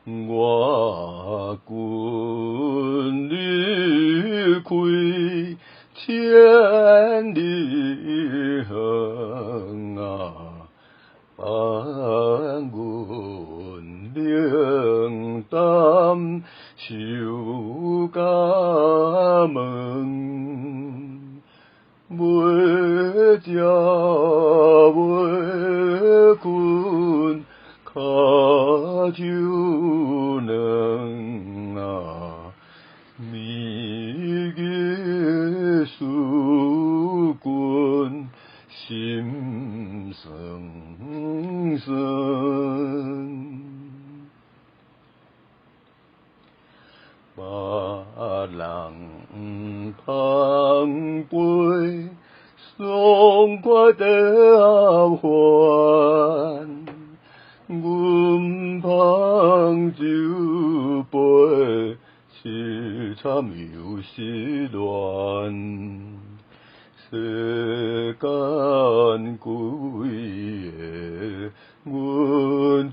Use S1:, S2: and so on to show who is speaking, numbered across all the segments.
S1: 我君离开千里远啊，伴阮冷淡守家门，袂食袂困，脚手软啊，暝日思君心酸酸。别人芳杯爽快地合还，阮芳酒杯凄惨又失恋。世间几个阮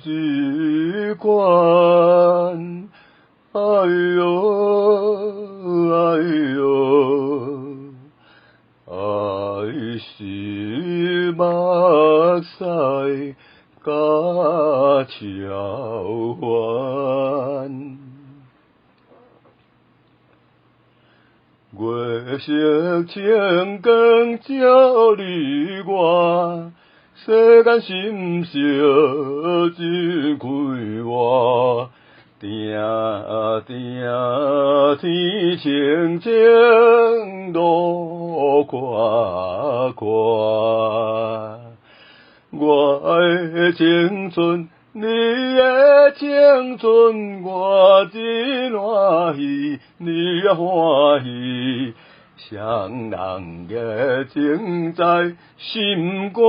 S1: 一款，哎哟哎哟，爱是目屎甲笑番。月色清光照你我，世间心事真快活。定定天清清，路宽宽。我的青春，你的青春，我真欢喜，你也欢喜，双人的情在心肝。